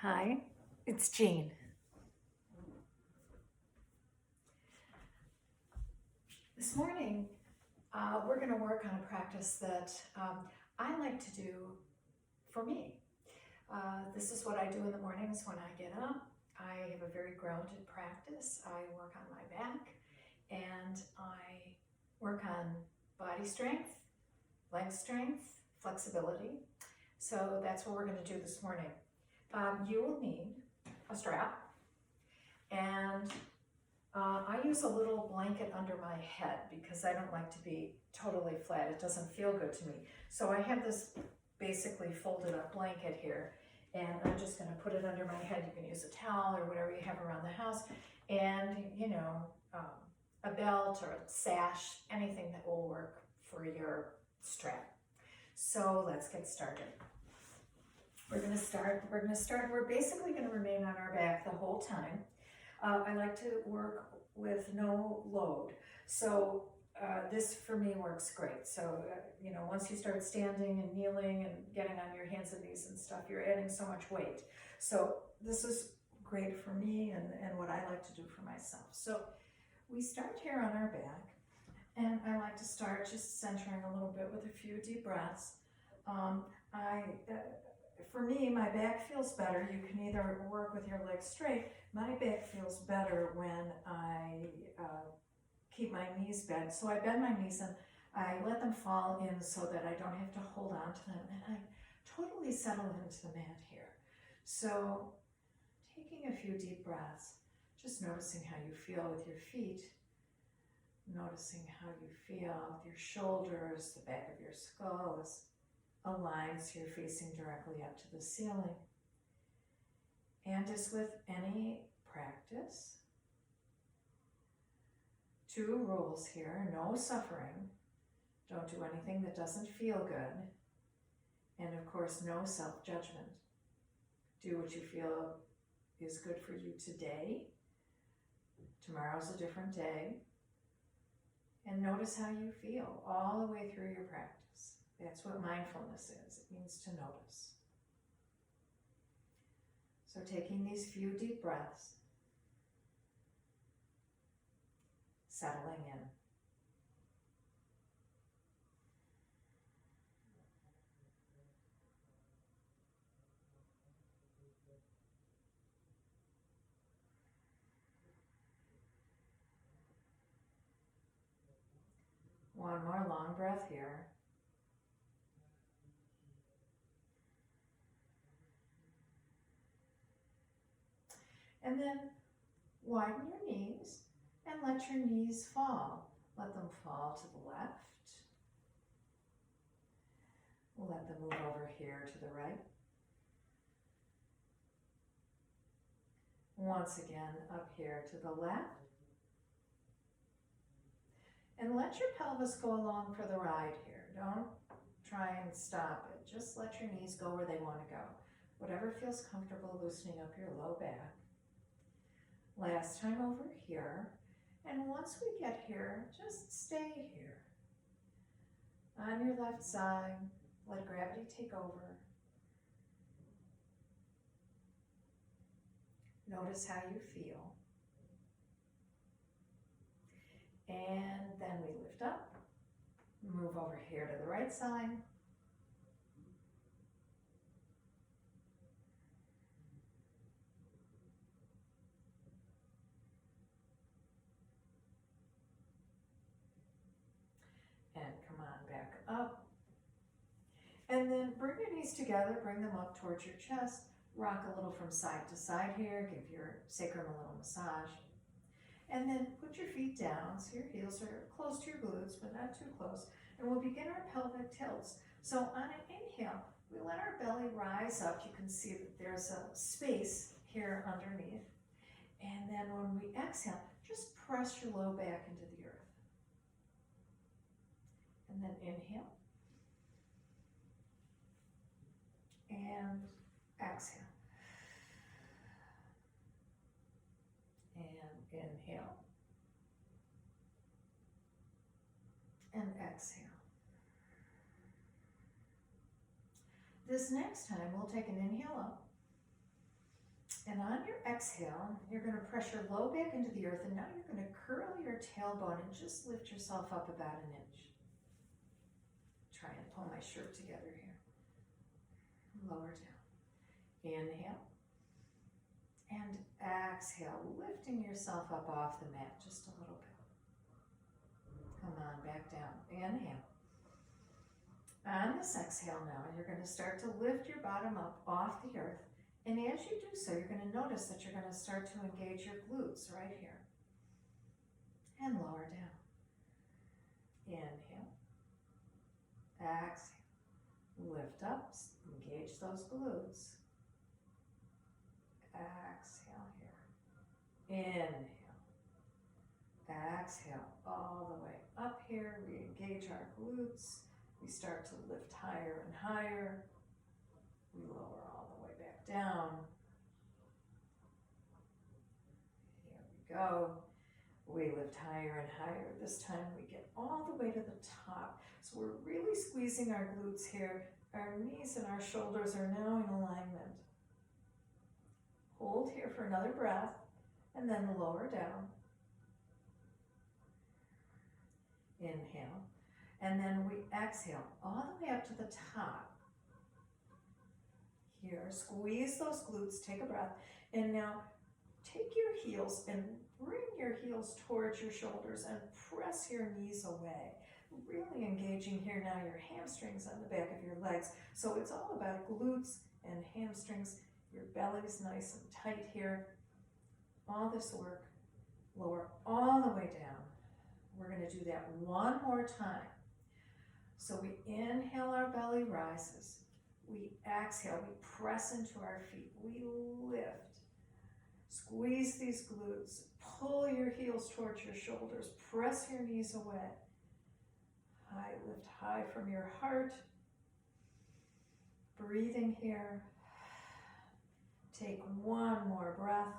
Hi, it's Jean. This morning, we're going to work on a practice that I like to do for me. This is what I do in the mornings when I get up. I have a very grounded practice. I work on my back and I work on body strength, leg strength, flexibility. So that's what we're going to do this morning. You will need a strap, and I use a little blanket under my head because I don't like to be totally flat. It doesn't feel good to me. So I have this basically folded up blanket here, and I'm just going to put it under my head. You can use a towel or whatever you have around the house, and a belt or a sash, anything that will work for your strap. So let's get started. We're basically going to remain on our back the whole time. I like to work with no load. So this for me works great. So, once you start standing and kneeling and getting on your hands and knees and stuff, you're adding so much weight. So this is great for me and what I like to do for myself. So we start here on our back, and I like to start just centering a little bit with a few deep breaths. For me, my back feels better. You can either work with your legs straight. My back feels better when I keep my knees bent. So I bend my knees and I let them fall in so that I don't have to hold on to them. And I totally settle into the mat here. So taking a few deep breaths, just noticing how you feel with your feet, noticing how you feel with your shoulders, the back of your skull is aligned so you're facing directly up to the ceiling. And as with any practice, 2 rules here: no suffering, don't do anything that doesn't feel good, and of course no self-judgment. Do what you feel is good for you today. Tomorrow's a different day. And notice how you feel all the way through your practice. That's what mindfulness is. It means to notice. So taking these few deep breaths, settling in. One more long breath here. And then widen your knees and let your knees fall. Let them fall to the left. Let them move over here to the right. Once again, up here to the left. And let your pelvis go along for the ride here. Don't try and stop it. Just let your knees go where they want to go. Whatever feels comfortable, loosening up your low back. Last time over here. And once we get here, just stay here. On your left side, let gravity take over. Notice how you feel. And then we lift up, move over here to the right side. And come on back up. And then bring your knees together, bring them up towards your chest. Rock a little from side to side here, give your sacrum a little massage. And then put your feet down so your heels are close to your glutes, but not too close. And we'll begin our pelvic tilts. So on an inhale, we let our belly rise up. You can see that there's a space here underneath. And then when we exhale, just press your low back into the earth. And then inhale. And exhale. And inhale. And exhale. This next time, we'll take an inhale up. And on your exhale, you're going to press your low back into the earth, and now you're going to curl your tailbone and just lift yourself up about an inch. Try and pull my shirt together here. Lower down. Inhale. And exhale, lifting yourself up off the mat just a little bit. Come on, back down. Inhale. On this exhale now, you're going to start to lift your bottom up off the earth. And as you do so, you're going to notice that you're going to start to engage your glutes right here. And lower down. Inhale. Exhale. Lift up. Engage those glutes. Exhale here. Inhale. Exhale all the way up here. We engage our glutes. We start to lift higher and higher. We lower all the way back down. Here we go. We lift higher and higher. This time we get all the way to the top. So we're really squeezing our glutes here. Our knees and our shoulders are now in alignment. Hold here for another breath and then lower down. Inhale. And then we exhale all the way up to the top. Here, squeeze those glutes, take a breath, and now take your heels and bring your heels towards your shoulders and press your knees away. Really engaging here now your hamstrings on the back of your legs. So it's all about glutes and hamstrings. Your belly's nice and tight here. All this work, lower all the way down. We're going to do that one more time. So we inhale, our belly rises. We exhale, we press into our feet. We lift. Squeeze these glutes. Pull your heels towards your shoulders. Press your knees away. High, lift high from your heart. Breathing here. Take one more breath.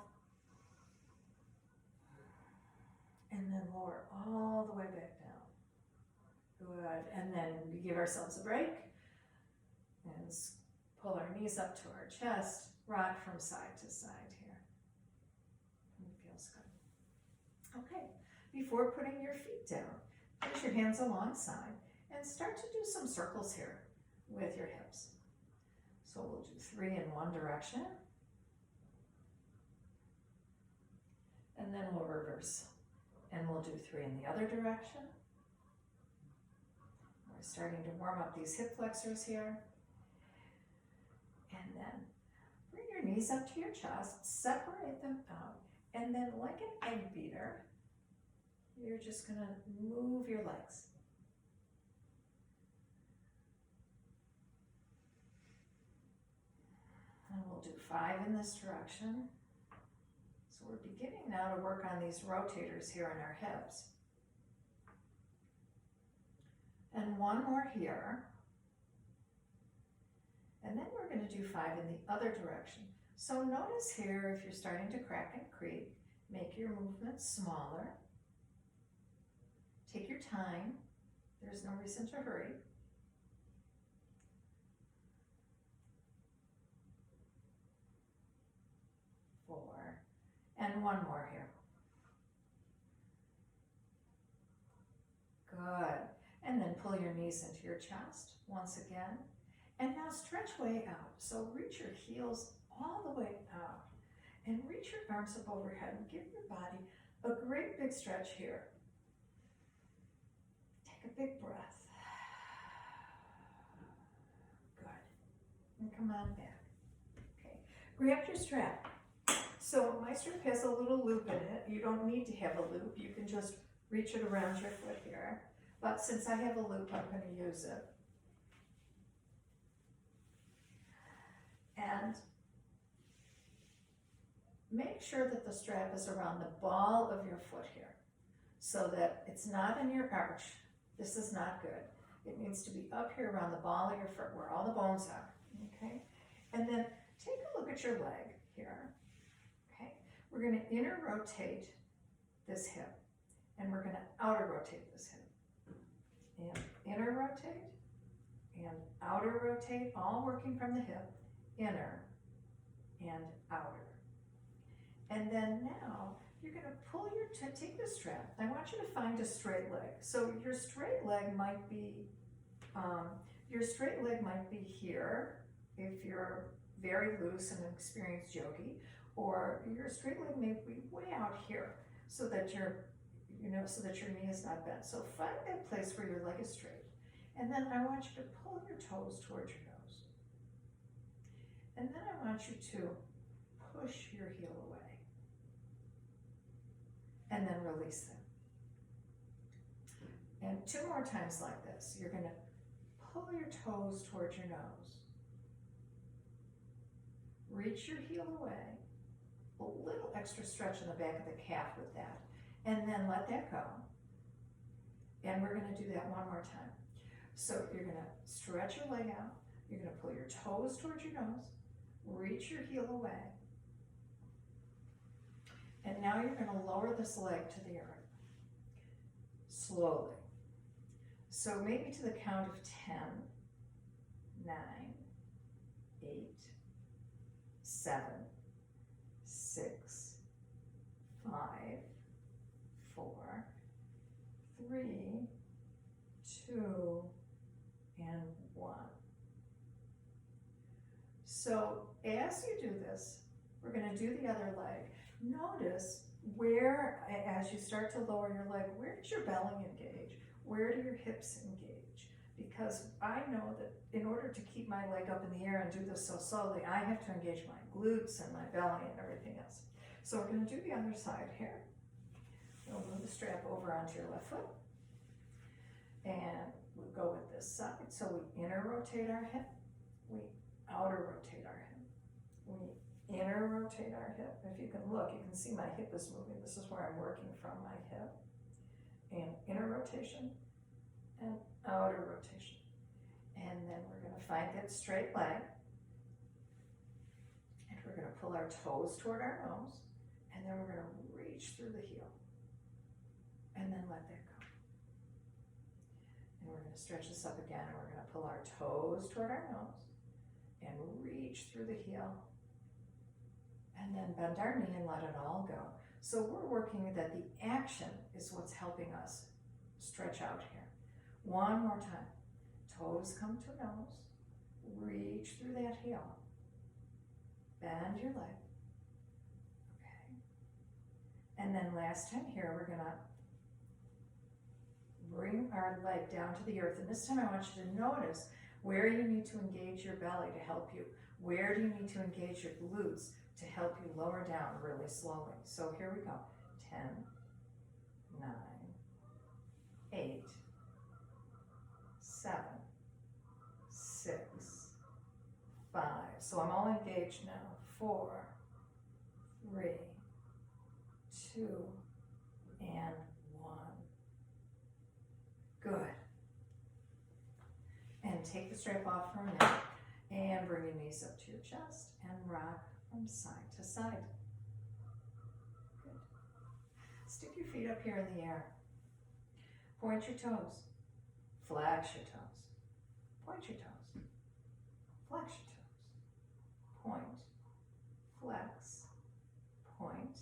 And then lower all the way back down. Good. And then we give ourselves a break. And pull our knees up to our chest. Rock from side to side here. It feels good. Okay. Before putting your feet down, place your hands alongside and start to do some circles here with your hips. So we'll do 3 in one direction. And then we'll reverse. And we'll do 3 in the other direction. We're starting to warm up these hip flexors here. And then bring your knees up to your chest, separate them out, and then like an egg beater, you're just going to move your legs. And we'll do 5 in this direction. So we're beginning now to work on these rotators here in our hips. And 1 more here. And then we're going to do 5 in the other direction. So notice here, if you're starting to crack and creak, make your movement smaller. Take your time. There's no reason to hurry. And 1 more here. Good. And then pull your knees into your chest once again. And now stretch way out. So reach your heels all the way out. And reach your arms up overhead and give your body a great big stretch here. Take a big breath. Good. And come on back. Okay. Grab your strap. So my strap has a little loop in it. You don't need to have a loop. You can just reach it around your foot here. But since I have a loop, I'm going to use it. And make sure that the strap is around the ball of your foot here so that it's not in your arch. This is not good. It needs to be up here around the ball of your foot where all the bones are. Okay? And then take a look at your leg here. We're going to inner rotate this hip, and we're going to outer rotate this hip. And inner rotate, and outer rotate, all working from the hip, inner and outer. And then now you're going to pull take the strap. I want you to find a straight leg. So your straight leg might be here if you're very loose and experienced yogi, or your straight leg may be way out here so that your knee is not bent. So find that place where your leg is straight. And then I want you to pull your toes towards your nose. And then I want you to push your heel away. And then release them. And 2 more times like this. You're going to pull your toes towards your nose. Reach your heel away. A little extra stretch in the back of the calf with that. And then let that go. And we're going to do that 1 more time. So you're going to stretch your leg out. You're going to pull your toes towards your nose. Reach your heel away. And now you're going to lower this leg to the earth. Slowly. So maybe to the count of 10, 9, 8, 7, 6, 5, 4, 3, 2, and 1. So as you do this, we're going to do the other leg. Notice where, as you start to lower your leg, where does your belly engage? Where do your hips engage? Because I know that in order to keep my leg up in the air and do this so slowly, I have to engage my glutes and my belly and everything else. So we're going to do the other side here. We'll move the strap over onto your left foot. And we'll go with this side. So we inner rotate our hip. We outer rotate our hip. We inner rotate our hip. If you can look, you can see my hip is moving. This is where I'm working from, my hip. And inner rotation and outer rotation. And then we're going to find that straight leg. And we're going to pull our toes toward our nose. And then we're going to reach through the heel. And then let that go. And we're going to stretch this up again. And we're going to pull our toes toward our nose. And reach through the heel. And then bend our knee and let it all go. So we're working that the action is what's helping us stretch out here. 1 more time. Toes come to nose. Reach through that heel. Bend your leg. Okay. And then last time here, we're going to bring our leg down to the earth. And this time I want you to notice where you need to engage your belly to help you. Where do you need to engage your glutes to help you lower down really slowly? So here we go. 10, 9, 8, 7, 6, 5. So I'm all engaged now. 4, 3, 2, and 1. Good. And take the strap off for a minute. And bring your knees up to your chest and rock from side to side. Good. Stick your feet up here in the air. Point your toes. Flex your toes. Point your toes. Flex your toes. Point. Flex. Point.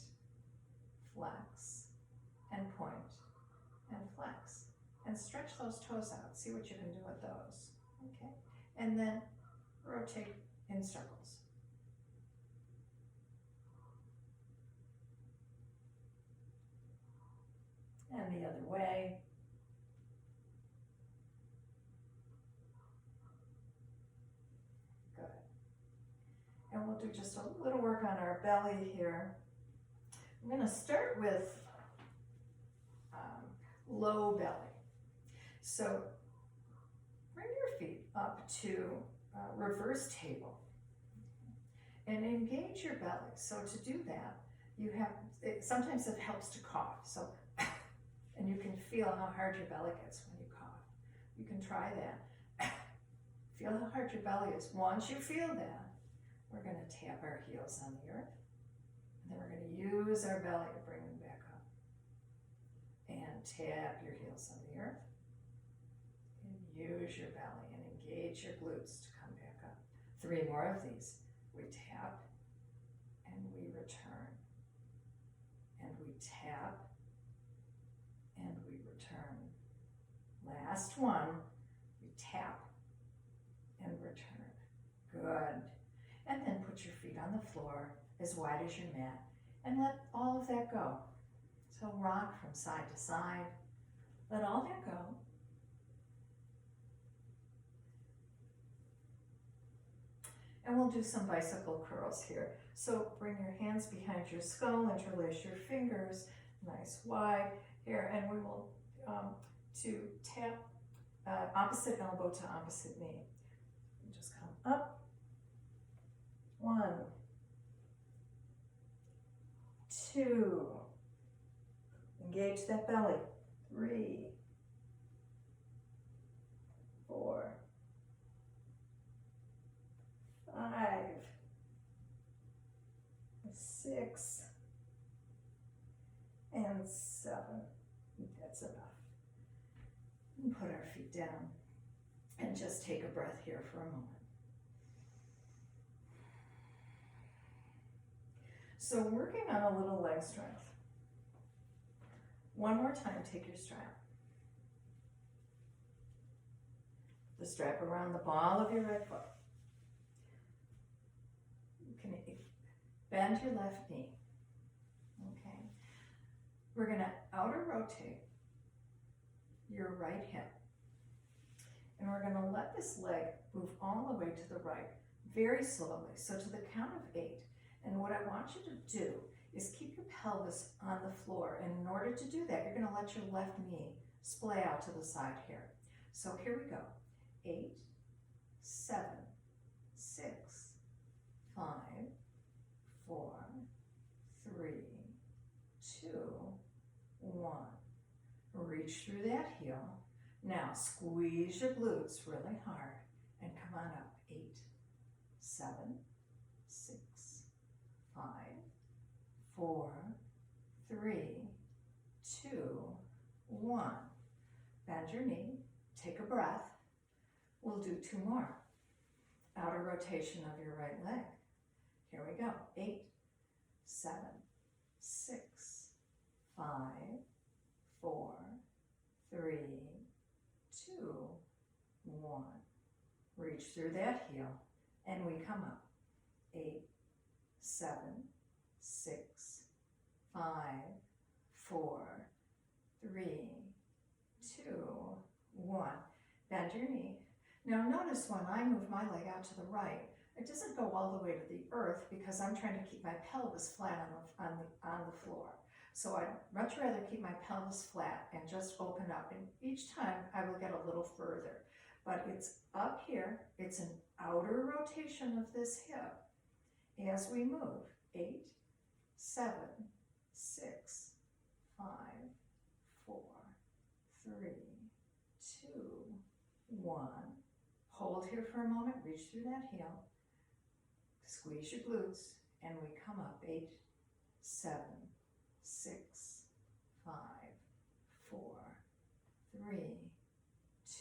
Flex. And point. And flex. And stretch those toes out. See what you can do with those. Okay. And then rotate in circles. And the other way. Good. And we'll do just a little work on our belly here. I'm going to start with low belly. So bring your feet up to reverse table and engage your belly. So to do that, sometimes it helps to cough. So, and you can feel how hard your belly gets when you cough. You can try that. Feel how hard your belly is. Once you feel that, we're going to tap our heels on the earth. And then we're going to use our belly to bring them back up. And tap your heels on the earth. And use your belly and engage your glutes to come back up. 3 more of these. We tap and we return. tap and we return. Last one, we tap and return. Good. And then put your feet on the floor as wide as your mat and let all of that go. So rock from side to side. Let all that go. And we'll do some bicycle curls here. So bring your hands behind your skull, interlace your fingers, nice wide here, and we will to tap opposite elbow to opposite knee. And just come up. 1, 2. Engage that belly. 3, 4, 5, 6, and 7. That's enough. And put our feet down and just take a breath here for a moment. So working on a little leg strength. One more time, take your strap. The strap around the ball of your right foot. You can bend your left knee. Okay. We're going to outer rotate your right hip. And we're going to let this leg move all the way to the right, very slowly. So to the count of 8. And what I want you to do is keep your pelvis on the floor. And in order to do that, you're going to let your left knee splay out to the side here. So here we go. 8, 7, 6, 5, 4, 3, 2, 1. Reach through that heel. Now squeeze your glutes really hard and come on up. 8, 7, 6, 5, 4, 3, 2, 1. Bend your knee, take a breath. We'll do 2 more. Outer rotation of your right leg. Here we go. 8, 7, 6, 5, 4, 3, 2, 1. Reach through that heel and we come up. 8, 7, 6, 5, 4, 3, 2, 1. Bend your knee. Now notice when I move my leg out to the right, it doesn't go all the way to the earth because I'm trying to keep my pelvis flat on the floor. So I'd much rather keep my pelvis flat and just open up. And each time I will get a little further. But it's up here. It's an outer rotation of this hip as we move. 8, 7, 6, 5, 4, 3, 2, 1. Hold here for a moment. Reach through that heel. Squeeze your glutes. And we come up. 8, 7, 6, 5, 4, 3,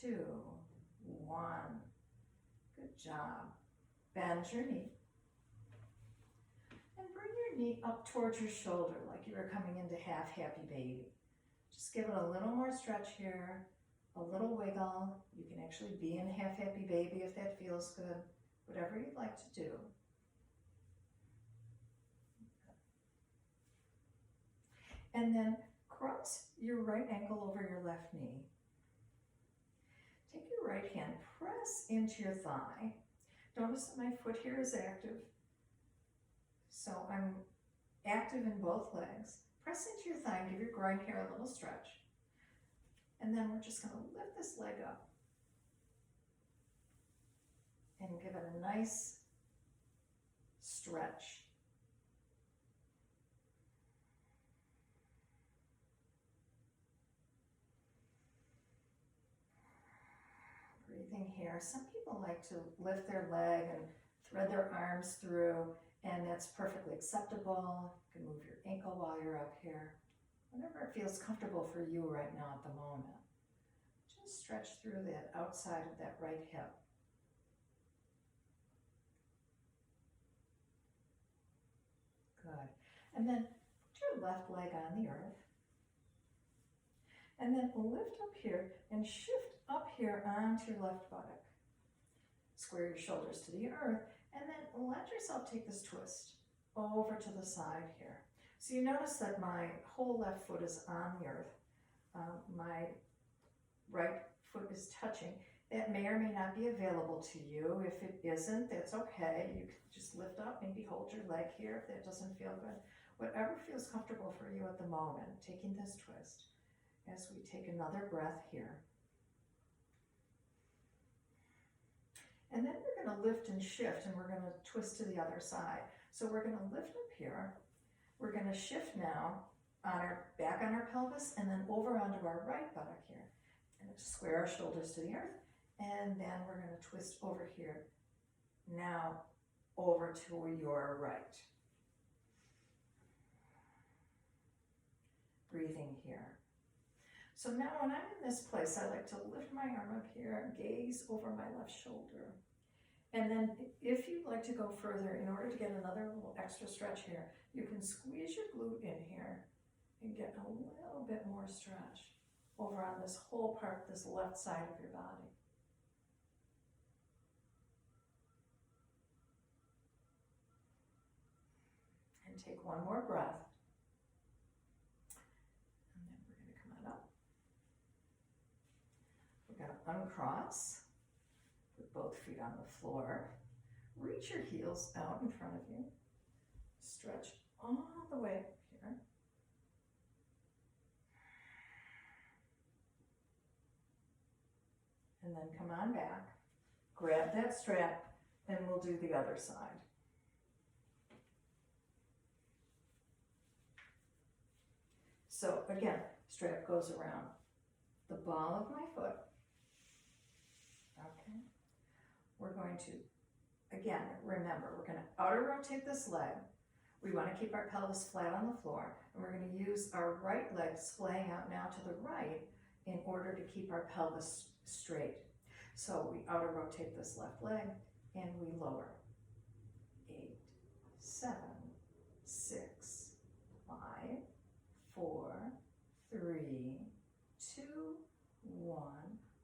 2, 1. Good job. Bend your knee. And bring your knee up towards your shoulder like you were coming into half happy baby. Just give it a little more stretch here, a little wiggle. You can actually be in half happy baby if that feels good. Whatever you'd like to do. And then cross your right ankle over your left knee. Take your right hand, press into your thigh. Notice that my foot here is active. So I'm active in both legs. Press into your thigh and give your groin here a little stretch. And then we're just going to lift this leg up and give it a nice stretch. Breathing here. Some people like to lift their leg and thread their arms through, and that's perfectly acceptable. You can move your ankle while you're up here. Whatever feels comfortable for you right now at the moment. Just stretch through that outside of that right hip. Good. And then your left leg on the earth. And then lift up here and shift up here onto your left buttock. Square your shoulders to the earth and then let yourself take this twist over to the side here. So you notice that my whole left foot is on the earth. My right foot is touching. That may or may not be available to you. If it isn't, that's okay. You can just lift up, maybe hold your leg here if that doesn't feel good. Whatever feels comfortable for you at the moment, taking this twist as we take another breath here. And then we're going to lift and shift, and we're going to twist to the other side. So we're going to lift up here. We're going to shift now back on our pelvis and then over onto our right buttock here. And square our shoulders to the earth. And then we're going to twist over here. Now over to your right. Breathing here. So now when I'm in this place, I like to lift my arm up here and gaze over my left shoulder. And then if you'd like to go further, in order to get another little extra stretch here, you can squeeze your glute in here and get a little bit more stretch over on this whole part, this left side of your body. And take one more breath. And then we're going to come on up. We're going to uncross. Put both feet on the floor. Reach your heels out in front of you. Stretch all the way up here. And then come on back. Grab that strap and we'll do the other side. So again, strap goes around the ball of my foot. Okay. We're going to, again, remember, we're going to outer rotate this leg. We want to keep our pelvis flat on the floor, and we're going to use our right leg splaying out now to the right in order to keep our pelvis straight. So we outer rotate this left leg and we lower. 8, 7, 6, 5, 4, 3, 2, 1.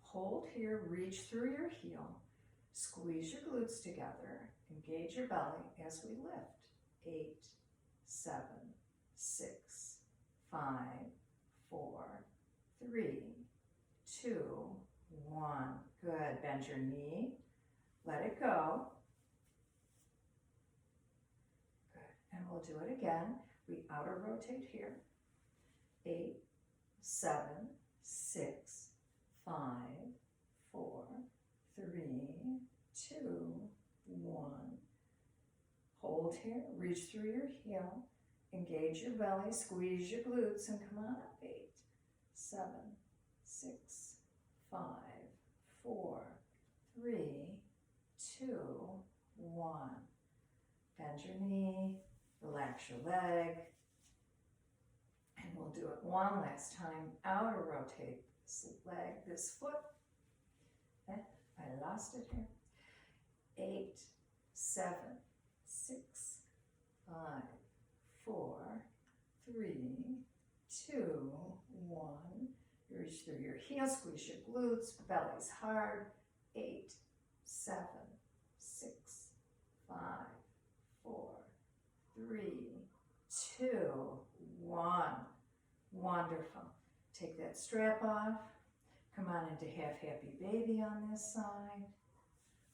Hold here, reach through your heel. Squeeze your glutes together. Engage your belly as we lift. 8, 7, 6, 5, 4, 3, 2, 1. Good. Bend your knee. Let it go. Good. And we'll do it again. We outer rotate here. 8, 7, 6, 5, 4, 3, 2, 1. Hold here, reach through your heel, engage your belly, squeeze your glutes, and come on up. 8, 7, 6, 5, 4, 3, 2, 1. Bend your knee, relax your leg, and we'll do it one last time. Outer rotate this leg, this foot. I lost it here. 8, 7, 6, 5, 4, 3, 2, 1. Reach through your heels, squeeze your glutes, belly's hard. 8, 7, 6, 5, 4, 3, 2, 1. Wonderful. Take that strap off. Come on into half happy baby on this side.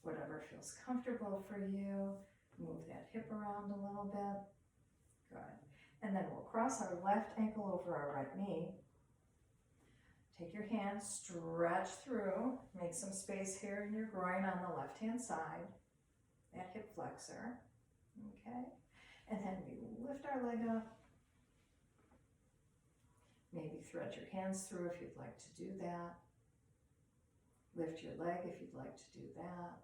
Whatever feels comfortable for you. Move that hip around a little bit. Good. And then we'll cross our left ankle over our right knee. Take your hands, stretch through. Make some space here in your groin on the left-hand side. That hip flexor. Okay. And then we lift our leg up. Maybe thread your hands through if you'd like to do that. Lift your leg if you'd like to do that.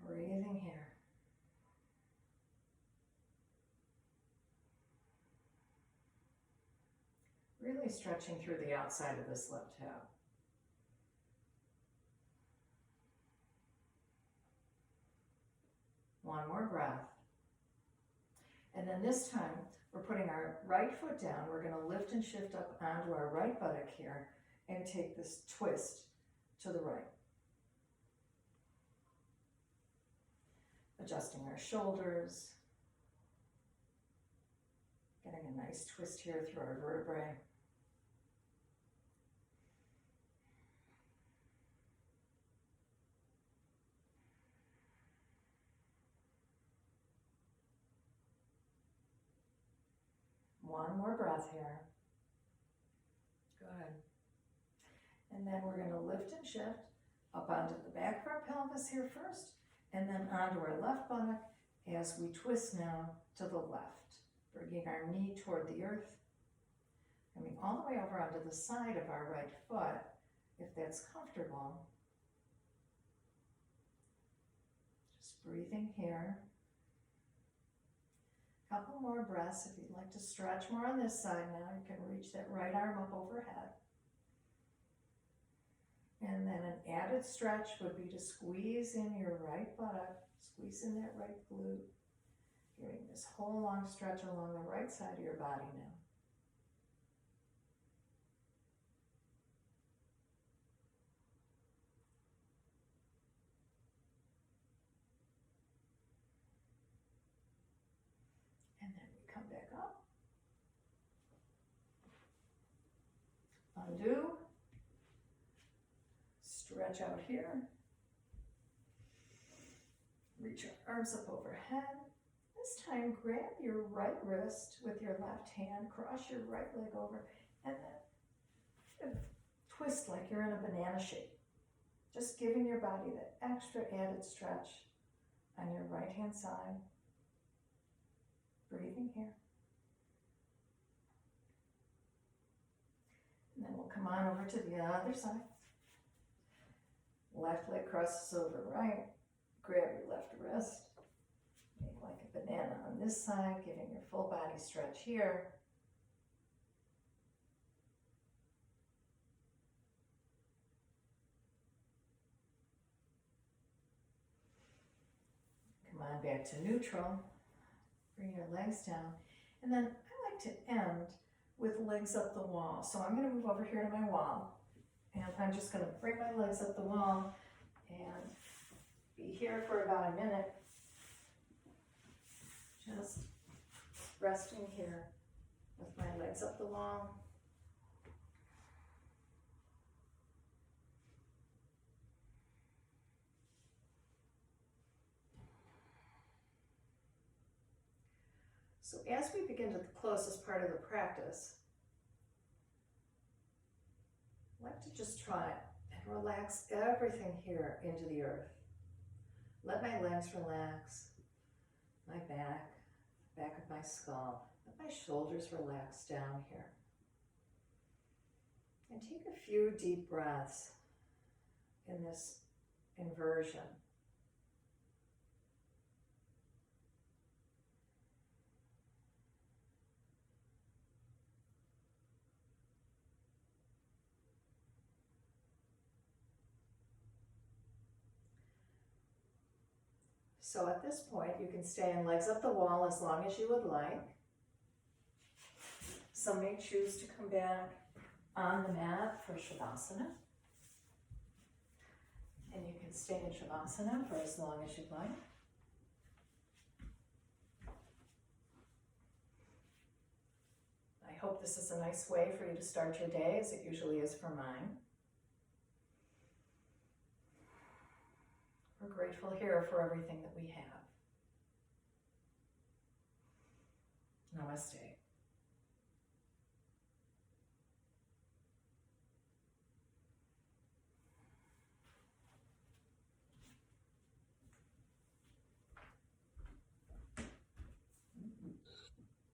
Breathing here. Really stretching through the outside of this left hip. One more breath. And then this time, we're putting our right foot down. We're going to lift and shift up onto our right buttock here and take this twist to the right. Adjusting our shoulders. Getting a nice twist here through our vertebrae. One more breath here. Good. And then we're going to lift and shift up onto the back of our pelvis here first, and then onto our left buttock as we twist now to the left, bringing our knee toward the earth, coming all the way over onto the side of our right foot, if that's comfortable. Just breathing here. Couple more breaths. If you'd like to stretch more on this side now, you can reach that right arm up overhead. And then an added stretch would be to squeeze in your right buttock, squeeze in that right glute, giving this whole long stretch along the right side of your body now. And then we come back up. Undo. Stretch out here. Reach your arms up overhead. This time, grab your right wrist with your left hand, cross your right leg over, and then twist like you're in a banana shape. Just giving your body that extra added stretch on your right hand side. Breathing here. And then we'll come on over to the other side. Left leg crosses over right. Grab your left wrist. Make like a banana on this side, giving your full body stretch here. Come on back to neutral. Bring your legs down. And then I like to end with legs up the wall. So I'm going to move over here to my wall. And I'm just going to bring my legs up the wall and be here for about a minute. Just resting here with my legs up the wall. So as we begin to the closest part of the practice, I'd like to just try and relax everything here into the earth. Let my legs relax, my back of my skull. Let my shoulders relax down here. And take a few deep breaths in this inversion. So at this point, you can stay in legs up the wall as long as you would like. Some may choose to come back on the mat for Shavasana. And you can stay in Shavasana for as long as you'd like. I hope this is a nice way for you to start your day, as it usually is for mine. We're grateful here for everything that we have. Namaste.